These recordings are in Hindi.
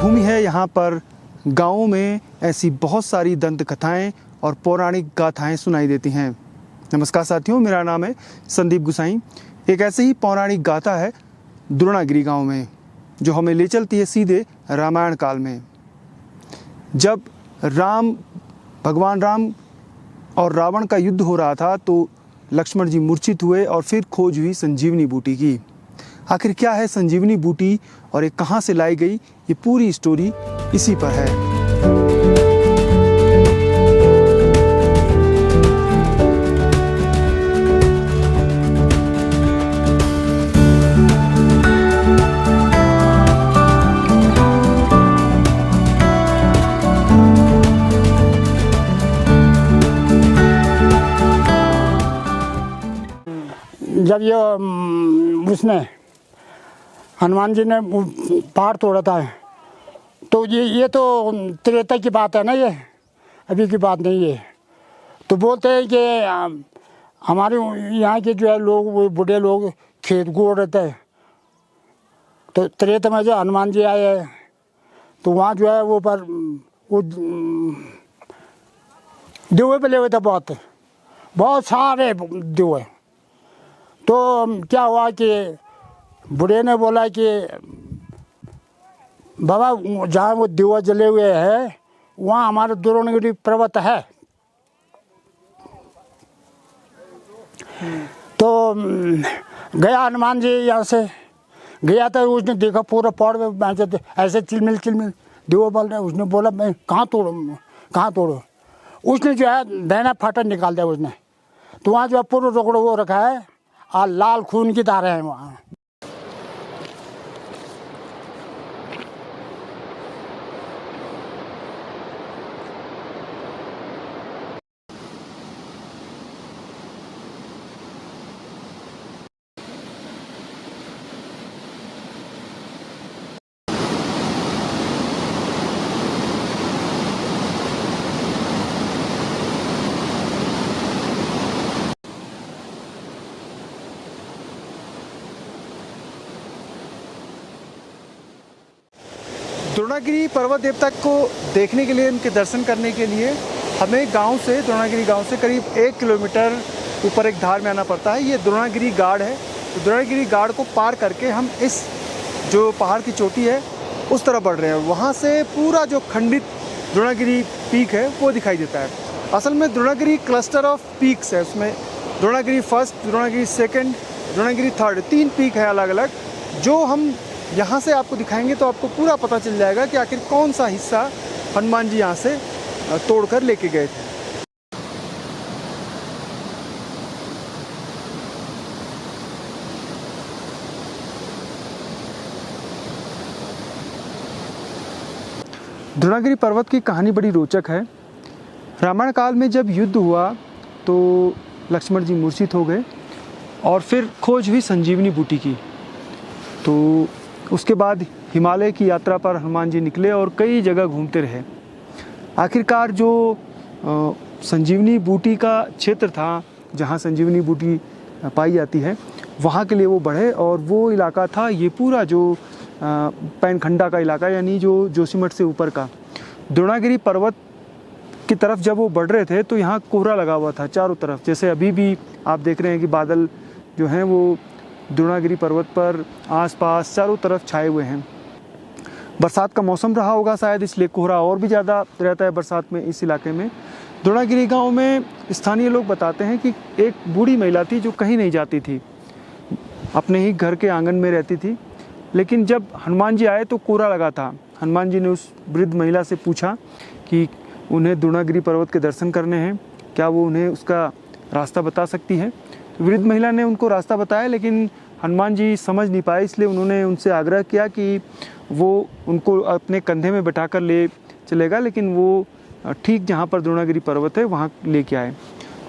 भूमि है। यहाँ पर गाँवों में ऐसी बहुत सारी दंत कथाएँ और पौराणिक गाथाएँ सुनाई देती हैं। नमस्कार साथियों, मेरा नाम है संदीप गुसाई। एक ऐसे ही पौराणिक गाथा है द्रोणागिरी गांव में, जो हमें ले चलती है सीधे रामायण काल में। जब भगवान राम और रावण का युद्ध हो रहा था तो लक्ष्मण जी मूर्छित हुए और फिर खोज हुई संजीवनी बूटी की। आखिर क्या है संजीवनी बूटी और ये कहाँ से लाई गई, ये पूरी स्टोरी इसी पर है। जब ये उसने हनुमान जी ने पहाड़ तोड़ा था तो ये तो त्रेता की बात है ना, ये अभी की बात नहीं है। तो बोलते हैं कि हमारे यहाँ के जो है लोग, वो बूढ़े लोग खेत गोड़ रहते हैं, तो त्रेता में जो हनुमान जी आए हैं तो वहाँ जो है वो देवे पे ले हुए थे, बहुत सारे देवे। तो क्या हुआ कि बूढ़े ने बोला कि बाबा जहाँ वो दिवा जले हुए हैं वहाँ हमारा द्रोणागिरी पर्वत है। तो गया हनुमान जी, यहाँ से गया था, उसने देखा पूरा पहाड़ में ऐसे चिलमिल दिवा बल रहे। उसने बोला मैं कहाँ तोड़ो। उसने जो है दाहिना फाटक निकाल दिया उसने, तो वहाँ जो है पूरा रोकड़ो वो रखा है और लाल खून की धारें हैं वहाँ। द्रोणागिरी पर्वत देवता को देखने के लिए, उनके दर्शन करने के लिए हमें द्रोणागिरी गांव से करीब 1 किलोमीटर ऊपर एक धार में आना पड़ता है। ये द्रोणागिरी गाड़ है। तो द्रोणागिरी गाड़ को पार करके हम इस जो पहाड़ की चोटी है उस तरफ बढ़ रहे हैं। वहाँ से पूरा जो खंडित द्रोणागिरी पीक है वो दिखाई देता है। असल में द्रोणागिरी क्लस्टर ऑफ पीक्स है। उसमें Dronagiri first, Dronagiri second, Dronagiri third, 3 peak है अलग अलग, जो हम यहाँ से आपको दिखाएंगे तो आपको पूरा पता चल जाएगा कि आखिर कौन सा हिस्सा हनुमान जी यहाँ से तोड़कर लेके गए थे। द्रोणागिरी पर्वत की कहानी बड़ी रोचक है। रामायण काल में जब युद्ध हुआ तो लक्ष्मण जी मूर्छित हो गए और फिर खोज हुई संजीवनी बूटी की। तो उसके बाद हिमालय की यात्रा पर हनुमान जी निकले और कई जगह घूमते रहे। आखिरकार जो संजीवनी बूटी का क्षेत्र था, जहाँ संजीवनी बूटी पाई जाती है, वहाँ के लिए वो बढ़े। और वो इलाका था ये पूरा जो पैनखंडा का इलाका, यानी जो जोशीमठ से ऊपर का। द्रोणागिरी पर्वत की तरफ जब वो बढ़ रहे थे तो यहाँ कोहरा लगा हुआ था चारों तरफ। जैसे अभी भी आप देख रहे हैं कि बादल जो हैं वो द्रोणागिरी पर्वत पर आसपास चारों तरफ छाए हुए हैं। बरसात का मौसम रहा होगा शायद, इसलिए कोहरा और भी ज़्यादा रहता है बरसात में इस इलाके में। द्रोणागिरी गांव में स्थानीय लोग बताते हैं कि एक बूढ़ी महिला थी जो कहीं नहीं जाती थी, अपने ही घर के आंगन में रहती थी। लेकिन जब हनुमान जी आए तो कोहरा लगा था। हनुमान जी ने उस वृद्ध महिला से पूछा कि उन्हें द्रोणागिरी पर्वत के दर्शन करने हैं, क्या वो उन्हें उसका रास्ता बता सकती है। वृद्ध महिला ने उनको रास्ता बताया, लेकिन हनुमान जी समझ नहीं पाए, इसलिए उन्होंने उनसे आग्रह किया कि वो उनको अपने कंधे में बैठाकर ले चलेगा, लेकिन वो ठीक जहाँ पर द्रोणागिरी पर्वत है वहाँ लेके आए।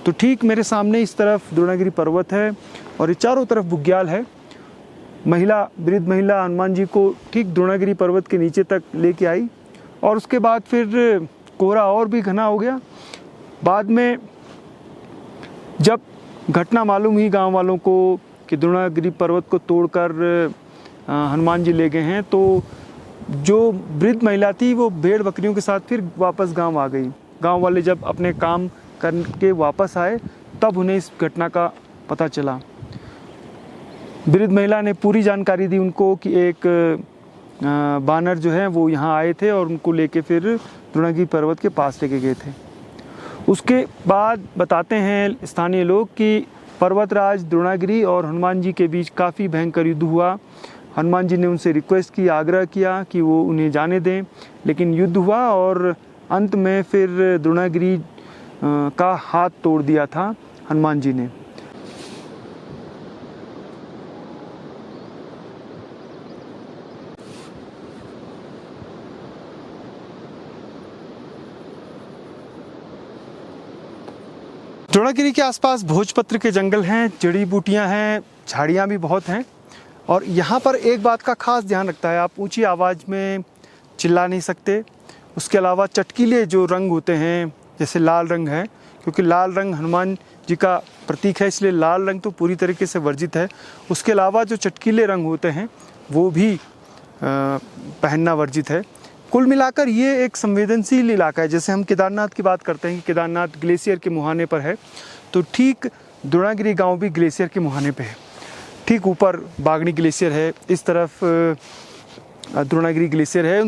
तो ठीक मेरे सामने इस तरफ द्रोणागिरी पर्वत है और ये चारों तरफ बुग्याल है। वृद्ध महिला हनुमान जी को ठीक द्रोणागिरी पर्वत के नीचे तक लेके आई और उसके बाद फिर कोहरा और भी घना हो गया। बाद में जब घटना मालूम हुई गांव वालों को कि द्रोणागिरी पर्वत को तोड़कर हनुमान जी ले गए हैं, तो जो वृद्ध महिला थी वो भेड़ बकरियों के साथ फिर वापस गांव आ गई। गांव वाले जब अपने काम करके वापस आए तब उन्हें इस घटना का पता चला। वृद्ध महिला ने पूरी जानकारी दी उनको कि एक बानर जो है वो यहाँ आए थे और उनको लेके फिर द्रोणागिरी पर्वत के पास लेके गए थे। उसके बाद बताते हैं स्थानीय लोग कि पर्वतराज द्रोणागिरी और हनुमान जी के बीच काफ़ी भयंकर युद्ध हुआ। हनुमान जी ने उनसे रिक्वेस्ट की, आग्रह किया कि वो उन्हें जाने दें, लेकिन युद्ध हुआ और अंत में फिर द्रोणागिरी का हाथ तोड़ दिया था हनुमान जी ने। द्रोणागिरी के आसपास भोजपत्र के जंगल हैं, जड़ी बूटियां हैं, झाड़ियां भी बहुत हैं। और यहाँ पर एक बात का खास ध्यान रखता है, आप ऊंची आवाज़ में चिल्ला नहीं सकते। उसके अलावा चटकीले जो रंग होते हैं, जैसे लाल रंग है, क्योंकि लाल रंग हनुमान जी का प्रतीक है, इसलिए लाल रंग तो पूरी तरीके से वर्जित है। उसके अलावा जो चटकीले रंग होते हैं वो भी पहनना वर्जित है। कुल मिलाकर ये एक संवेदनशील इलाका है। जैसे हम केदारनाथ की बात करते हैं कि केदारनाथ ग्लेशियर के मुहाने पर है, तो ठीक द्रोणागिरी गांव भी ग्लेशियर के मुहाने पे है। ठीक ऊपर बागनी ग्लेशियर है, इस तरफ द्रोणागिरी ग्लेशियर है।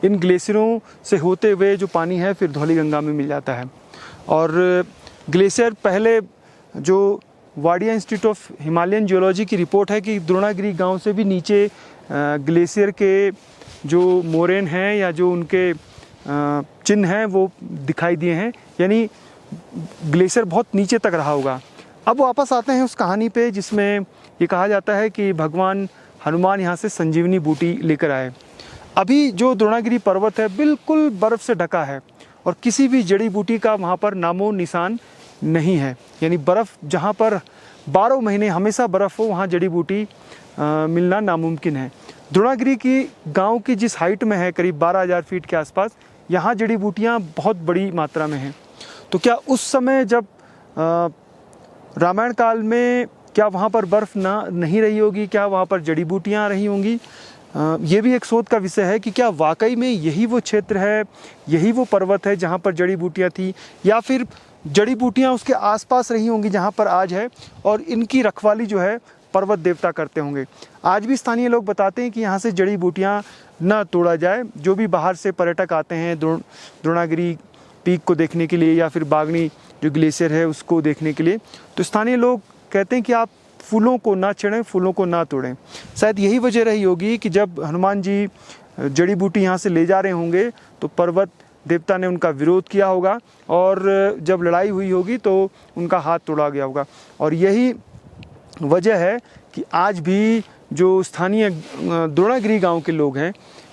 इन ग्लेशियरों से होते हुए जो पानी है फिर धौलीगंगा में मिल जाता है। और ग्लेशियर पहले जो Wadia institute of Himalayan geology की रिपोर्ट है कि द्रोणागिरी गांव से भी नीचे ग्लेशियर के जो मोरेन हैं या जो उनके चिन्ह हैं वो दिखाई दिए हैं, यानी ग्लेशियर बहुत नीचे तक रहा होगा। अब वापस आते हैं उस कहानी पे जिसमें ये कहा जाता है कि भगवान हनुमान यहाँ से संजीवनी बूटी लेकर आए। अभी जो द्रोणागिरी पर्वत है बिल्कुल बर्फ़ से ढका है और किसी भी जड़ी बूटी का वहाँ पर नामो निशान नहीं है, यानी बर्फ़ जहाँ पर 12 महीने हमेशा बर्फ़ हो वहाँ जड़ी बूटी मिलना नामुमकिन है। द्रोणागिरी की गांव की जिस हाइट में है, करीब 12,000 फीट के आसपास, यहाँ जड़ी बूटियाँ बहुत बड़ी मात्रा में हैं। तो क्या उस समय जब रामायण काल में क्या वहाँ पर बर्फ़ नहीं रही होगी, क्या वहाँ पर जड़ी बूटियाँ रही होंगी? ये भी एक शोध का विषय है कि क्या वाकई में यही वो क्षेत्र है, यही वो पर्वत है जहाँ पर जड़ी बूटियाँ थी, या फिर जड़ी बूटियाँ उसके आसपास रही होंगी जहाँ पर आज है, और इनकी रखवाली जो है पर्वत देवता करते होंगे। आज भी स्थानीय लोग बताते हैं कि यहाँ से जड़ी बूटियाँ न तोड़ा जाए। जो भी बाहर से पर्यटक आते हैं द्रोणागिरी पीक को देखने के लिए या फिर बागनी जो ग्लेशियर है उसको देखने के लिए, तो स्थानीय लोग कहते हैं कि आप फूलों को ना छेड़ें, फूलों को ना तोड़ें। शायद यही वजह रही होगी कि जब हनुमान जी जड़ी बूटी यहाँ से ले जा रहे होंगे तो पर्वत देवता ने उनका विरोध किया होगा, और जब लड़ाई हुई होगी तो उनका हाथ तोड़ा गया होगा। और यही वजह है कि आज भी जो स्थानीय द्रोणागिरी गांव के लोग हैं,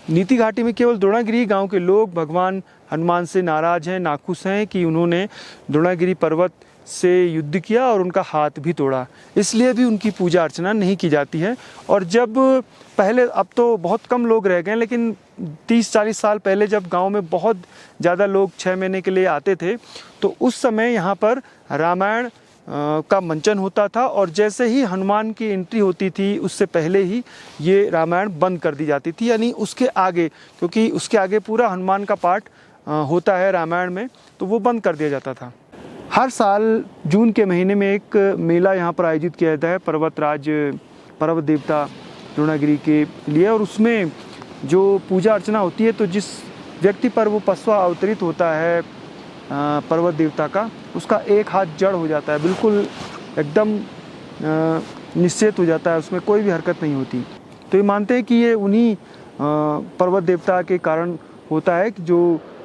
नीति घाटी में केवल द्रोणागिरी गांव के लोग भगवान हनुमान से नाराज़ हैं, नाखुश हैं कि उन्होंने द्रोणागिरी पर्वत से युद्ध किया और उनका हाथ भी तोड़ा, इसलिए भी उनकी पूजा अर्चना नहीं की जाती है। और जब पहले, अब तो बहुत कम लोग रह गए, लेकिन 30-40 साल पहले जब गांव में बहुत ज़्यादा लोग 6 महीने के लिए आते थे, तो उस समय यहाँ पर रामायण का मंचन होता था, और जैसे ही हनुमान की एंट्री होती थी उससे पहले ही ये रामायण बंद कर दी जाती थी, यानी उसके आगे, क्योंकि उसके आगे पूरा हनुमान का पाठ होता है रामायण में, तो वो बंद कर दिया जाता था। हर साल जून के महीने में एक मेला यहाँ पर आयोजित किया जाता है पर्वत देवता द्रोणागिरी के लिए, और उसमें जो पूजा अर्चना होती है, तो जिस व्यक्ति पर वो पसवा अवतरित होता है पर्वत देवता का, उसका एक हाथ जड़ हो जाता है, बिल्कुल एकदम निश्चित हो जाता है, उसमें कोई भी हरकत नहीं होती। तो ये मानते हैं कि ये उन्हीं पर्वत देवता के कारण होता है कि जो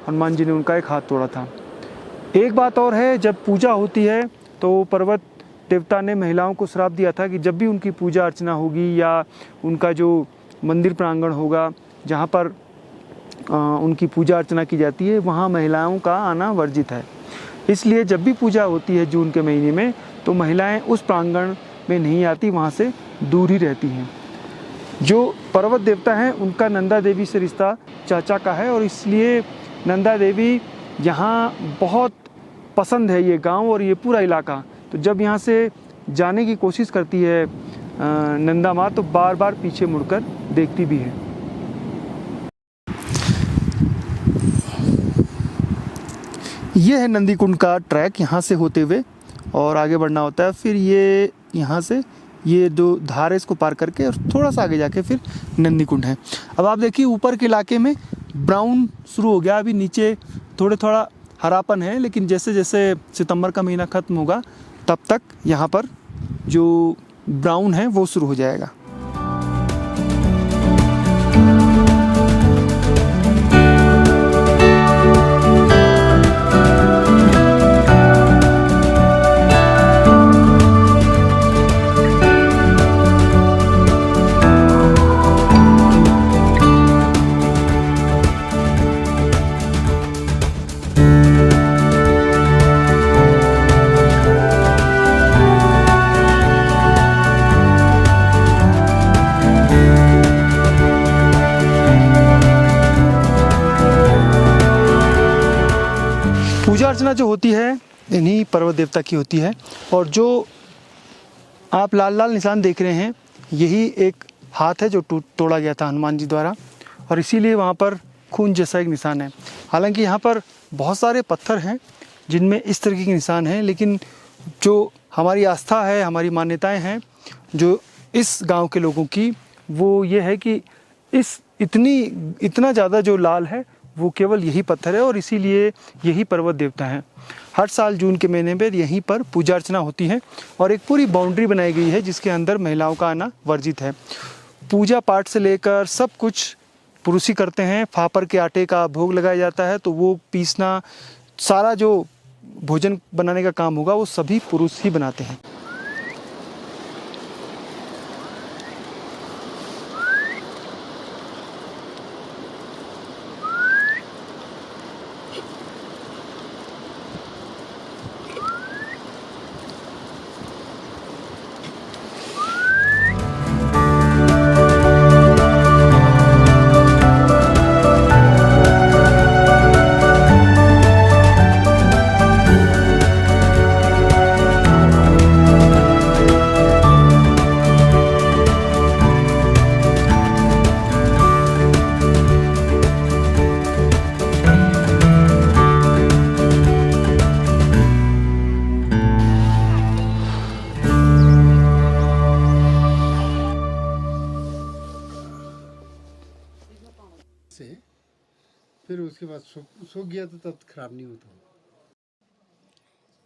हनुमान जी ने उनका एक हाथ तोड़ा था। एक बात और है, जब पूजा होती है तो पर्वत देवता ने महिलाओं को श्राप दिया था कि जब भी उनकी पूजा अर्चना होगी या उनका जो मंदिर प्रांगण होगा जहाँ पर उनकी पूजा अर्चना की जाती है, वहाँ महिलाओं का आना वर्जित है। इसलिए जब भी पूजा होती है जून के महीने में, तो महिलाएं उस प्रांगण में नहीं आती, वहाँ से दूर ही रहती हैं। जो पर्वत देवता हैं उनका नंदा देवी से रिश्ता चाचा का है, और इसलिए नंदा देवी यहाँ बहुत पसंद है ये गांव और ये पूरा इलाका। तो जब यहाँ से जाने की कोशिश करती है नंदा माँ, तो बार बार पीछे मुड़कर देखती भी है। ये है नंदी कुंड का ट्रैक, यहाँ से होते हुए और आगे बढ़ना होता है। फिर ये यहाँ से ये जो धार है इसको पार करके और थोड़ा सा आगे जाके फिर नंदी कुंड है। अब आप देखिए ऊपर के इलाके में ब्राउन शुरू हो गया, अभी नीचे थोड़ा हरापन है, लेकिन जैसे जैसे सितंबर का महीना ख़त्म होगा तब तक यहाँ पर जो ब्राउन है वो शुरू हो जाएगा। पूजा अर्चना जो होती है इन्हीं पर्वत देवता की होती है। और जो आप लाल लाल निशान देख रहे हैं यही एक हाथ है जो तोड़ा गया था हनुमान जी द्वारा, और इसीलिए वहाँ पर खून जैसा एक निशान है। हालांकि यहाँ पर बहुत सारे पत्थर हैं जिनमें इस तरीके के निशान हैं, लेकिन जो हमारी आस्था है, हमारी मान्यताएं हैं जो इस गांव के लोगों की, वो ये है कि इतना ज़्यादा जो लाल है वो केवल यही पत्थर है, और इसीलिए यही पर्वत देवता है। हर साल जून के महीने में यहीं पर पूजा अर्चना होती है और एक पूरी बाउंड्री बनाई गई है जिसके अंदर महिलाओं का आना वर्जित है। पूजा पाठ से लेकर सब कुछ पुरुष ही करते हैं। फापर के आटे का भोग लगाया जाता है तो वो पीसना, सारा जो भोजन बनाने का काम होगा वो सभी पुरुष ही बनाते हैं। से फिर उसके बाद सूख गया तो तब खराब नहीं होता।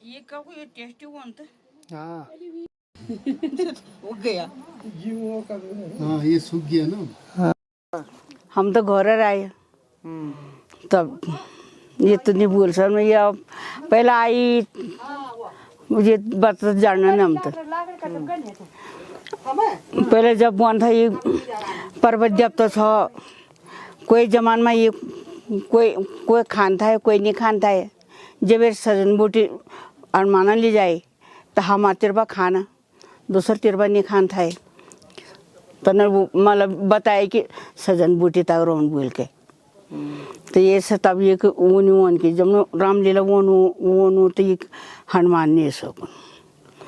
ये का कोई टेस्टी बनता हाँ हो गया। हाँ ये सूख गया ना। हम तो घर आए तब ये तो नहीं भूल सर मैं, ये पहले आई मुझे बात जानना नहीं। हम तो पहले जब बन था ये पर्वत जब तो था, कोई जमान में ये कोई खानता है कोई नहीं खानता है। जब ये सजन बूटी अरमाना ले जाए तो हम तिरबा खाना, दूसरा तिरबा नहीं खानता है। तो न वो मतलब बताए कि सजन बूटी तक रोन बोल के, तो ये से तब ये ऊन की जब रामलीला वो तो ये हनुमान ने सब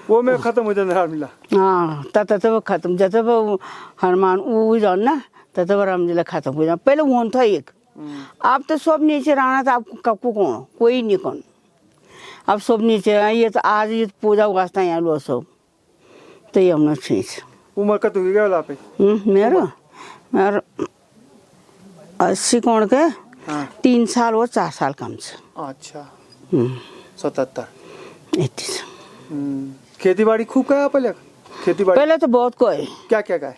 वो में खत्म हो जाता मिला। हाँ तब वो खत्म जब वो हनुमान वो जान ना तब रामलीला खत्म हो जाए। पहले वो था एक, अब तो सब नीचे रहना था। आपको कपू कौन कोई नहीं कौन, अब सब नीचे ये तो आज ये पूजा वास्ता यहाँ लो सब, तो ये हमने चीज उम्र का तो गया पे मेरा 80 कौन के हाँ। 3 साल और 4 साल कम से। अच्छा 77 80 खेती बाड़ी खूब का पहले? खेती बाड़ी पहले तो बहुत कोई क्या क्या का है?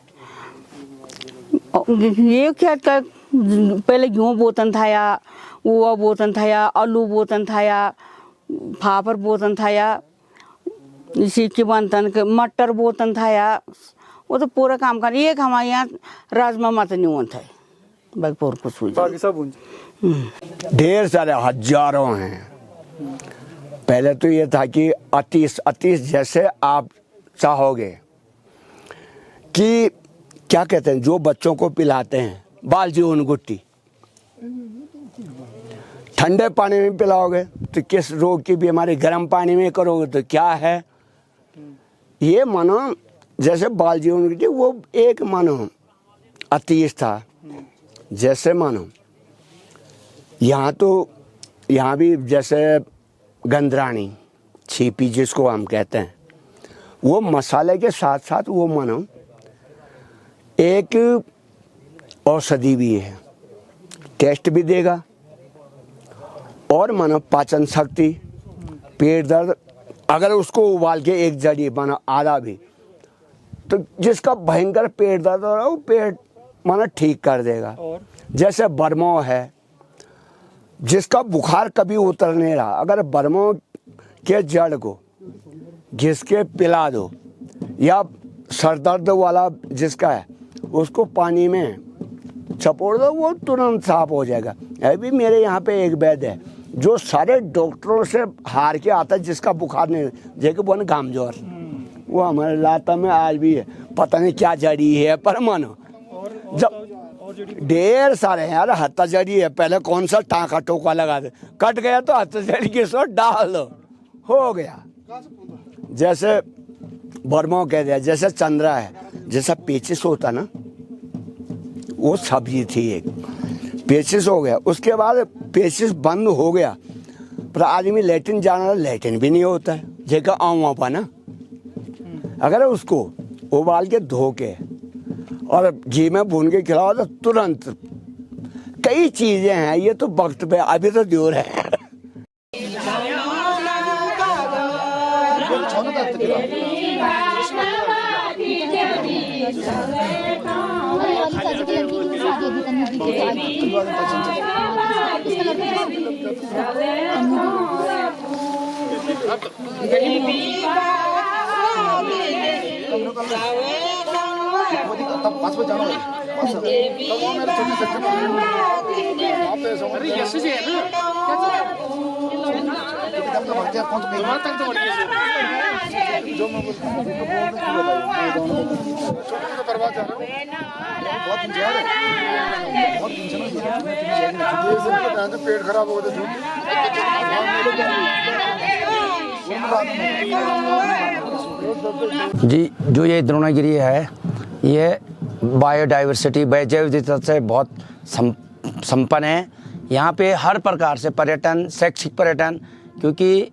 ये खेत का पहले गेहूँ बोतन था या वो बोतन था या आलू बोतन था या फाफर बोतन था या इसी के बनतन के मटर बोतन था या वो तो पूरा काम कर। एक हमारे यहाँ राजमा मत नहीं होता है बागपुर को सूझ बाकी सब ढेर सारे हजारों हैं। पहले तो ये था कि अतीस जैसे आप चाहोगे कि क्या कहते हैं जो बच्चों को पिलाते हैं बालजीवन गुट्टी, ठंडे पानी में पिलाओगे तो किस रोग की बीमारी, गर्म पानी में करोगे तो क्या है। ये मानो जैसे बालजीवन गुट्टी वो एक मानो अतीस था। जैसे मानो यहाँ तो यहाँ भी जैसे गंदरानी छीपी जिसको हम कहते हैं, वो मसाले के साथ साथ वो मानो एक औषधि भी है, टेस्ट भी देगा और मानो पाचन शक्ति, पेट दर्द, अगर उसको उबाल के एक जड़ी बना आधा भी, तो जिसका भयंकर पेट दर्द हो रहा है वो पेट मानो ठीक कर देगा। और जैसे बरमो है, जिसका बुखार कभी उतर नहीं रहा, अगर बरमो के जड़ को घिस के पिला दो, या सर दर्द वाला जिसका है उसको पानी में चपोड़ दो, वो तुरंत साफ हो जाएगा। अभी मेरे यहाँ पे एक वैद्य है जो सारे डॉक्टरों से हार के आता है, जिसका बुखार नहीं, जैसे बोन गामजोर, वो हमारे लाता में आज भी है, पता नहीं क्या जड़ी है पर मानो जब ढेर सारे हैं यार। हत्ता जड़ी है, पहले कौन सा टाँका टोका लगा दे, कट गया तो हत्ता जड़ी के सो डाल दो, हो गया। जैसे बर्मा कह दिया, जैसे चंद्रा है, जैसा पेचिस होता ना, वो सब्जी थी एक, पेचिस हो गया, उसके बाद पेचिस बंद हो गया, पर आदमी लेटिन जाना, लेटिन भी नहीं होता है, जगह आऊँ पा ना, अगर उसको उबाल के धो के और घी में भून के खिलाओ तो तुरंत। कई चीजें हैं, ये तो वक्त पे अभी तो दूर है। पेट खराब हो गया। जी, जो ये द्रोणागिरी है, ये बायोडाइवर्सिटी, जैव विविधता से बहुत संपन्न है। यहाँ पे हर प्रकार से पर्यटन, शैक्षिक पर्यटन, क्योंकि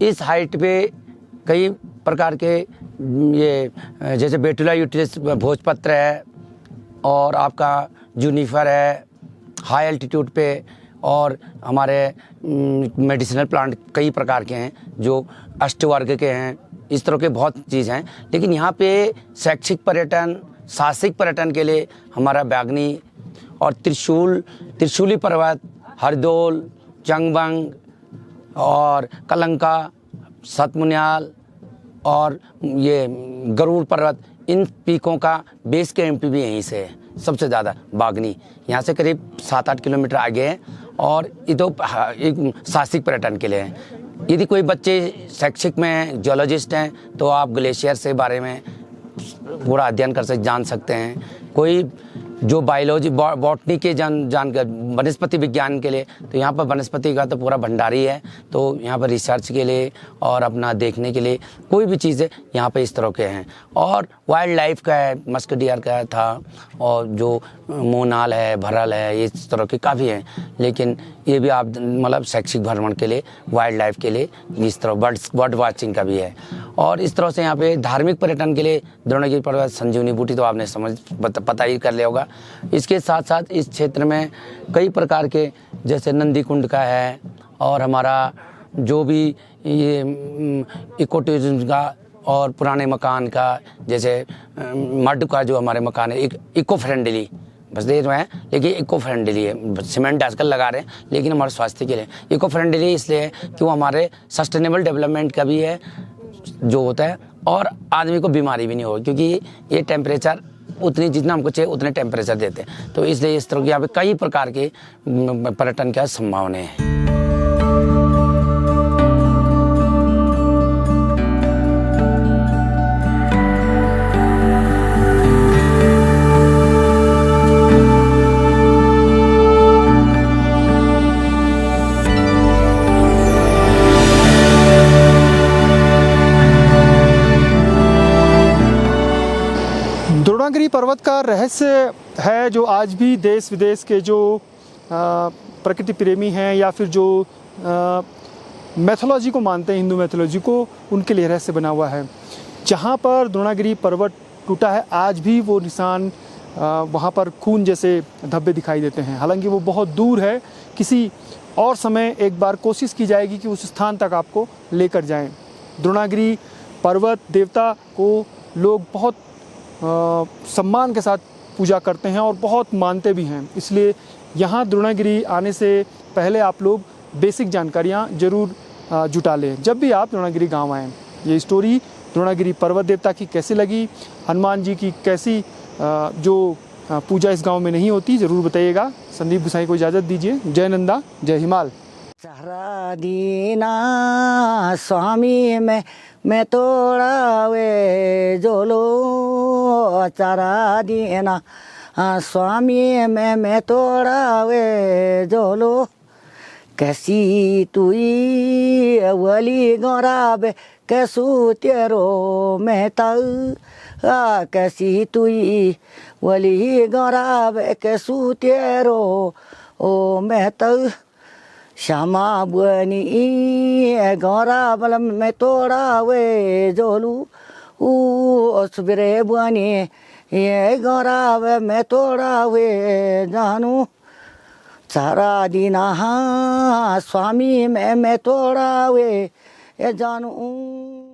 इस हाइट पे कई प्रकार के ये जैसे बेटुला यूटिलिस भोजपत्र है, और आपका जूनिफर है हाई एल्टीट्यूड पे, और हमारे मेडिसिनल प्लांट कई प्रकार के हैं जो अष्टवर्ग के हैं, इस तरह के बहुत चीज़ हैं। लेकिन यहाँ पे शैक्षिक पर्यटन, साहसिक पर्यटन के लिए हमारा बागनी और त्रिशूली पर्वत, हरदोल, चंगबंग और कलंका, सतमुन्याल और ये गरुड़ पर्वत, इन पीकों का बेस कैंप भी यहीं से है। सबसे ज़्यादा बागनी यहाँ से करीब 7-8 किलोमीटर आगे है, और ये तो एक साहसिक पर्यटन के लिए है। यदि कोई बच्चे शैक्षिक में जियोलॉजिस्ट हैं तो आप ग्लेशियर से बारे में पूरा अध्ययन जान सकते हैं। कोई जो बायोलॉजी बॉटनी के जानकर वनस्पति विज्ञान के लिए, तो यहाँ पर वनस्पति का तो पूरा भंडारी है, तो यहाँ पर रिसर्च के लिए और अपना देखने के लिए कोई भी चीज़ें यहाँ पर इस तरह के हैं। और वाइल्ड लाइफ का है, मस्क डियर का था, और जो मोनाल है, भरल है, इस तरह के काफ़ी हैं। लेकिन ये भी आप मतलब शैक्षिक भ्रमण के लिए, वाइल्ड लाइफ के लिए, इस तरह बर्ड वाचिंग का भी है। और इस तरह से यहाँ पे धार्मिक पर्यटन के लिए द्रोणागिरी पर्वत, संजीवनी बूटी तो आपने पता ही कर लिया होगा। इसके साथ साथ इस क्षेत्र में कई प्रकार के, जैसे नंदी कुंड का है, और हमारा जो भी ये इको टूरिज्म का और पुराने मकान का, जैसे मड का जो हमारे मकान है, एक इको फ्रेंडली, बस देर में है लेकिन इको फ्रेंडली है। सीमेंट आजकल लगा रहे हैं, लेकिन हमारे स्वास्थ्य के लिए इको फ्रेंडली इसलिए है कि वो हमारे सस्टेनेबल डेवलपमेंट का भी है जो होता है, और आदमी को बीमारी भी नहीं होगी, क्योंकि ये टेम्परेचर उतनी जितना हमको चाहिए उतने टेम्परेचर देते हैं। तो इसलिए इस तरह के यहाँ पे कई प्रकार के पर्यटन की संभावनाएं हैं। द्रोणागिरी पर्वत का रहस्य है जो आज भी देश विदेश के जो प्रकृति प्रेमी हैं या फिर जो मैथोलॉजी को मानते हैं, हिंदू मैथोलॉजी को, उनके लिए रहस्य बना हुआ है। जहाँ पर द्रोणागिरी पर्वत टूटा है आज भी वो निशान, वहाँ पर खून जैसे धब्बे दिखाई देते हैं। हालांकि वो बहुत दूर है, किसी और समय एक बार कोशिश की जाएगी कि उस स्थान तक आपको लेकर जाएं। द्रोणागिरी पर्वत देवता को लोग बहुत सम्मान के साथ पूजा करते हैं और बहुत मानते भी हैं। इसलिए यहाँ द्रोणागिरी आने से पहले आप लोग बेसिक जानकारियाँ ज़रूर जुटा लें जब भी आप द्रोणागिरी गांव आएँ। ये स्टोरी द्रोणागिरी पर्वत देवता की कैसी लगी, हनुमान जी की कैसी जो पूजा इस गांव में नहीं होती, ज़रूर बताइएगा। संदीप गुसाई को इजाज़त दीजिए। जय नंदा, जय हिमाल। चारा दीना स्वामी मैं तोड़ावे जोलो, चारा दीना स्वामी मैं तोड़ावे जोलो, कैसी तुई वली गौराबे कैसू तेरो मेहता, कैसी तुई वली गौराबे कैसू तेरो ओ मेहता, श्यामा बुनी गौरा बलम में तोड़ावे जोलू, सुबरे बुनी ये गौरा में तोड़ावे जानू, सारा दीना स्वामी मैं तोड़ावे जानू।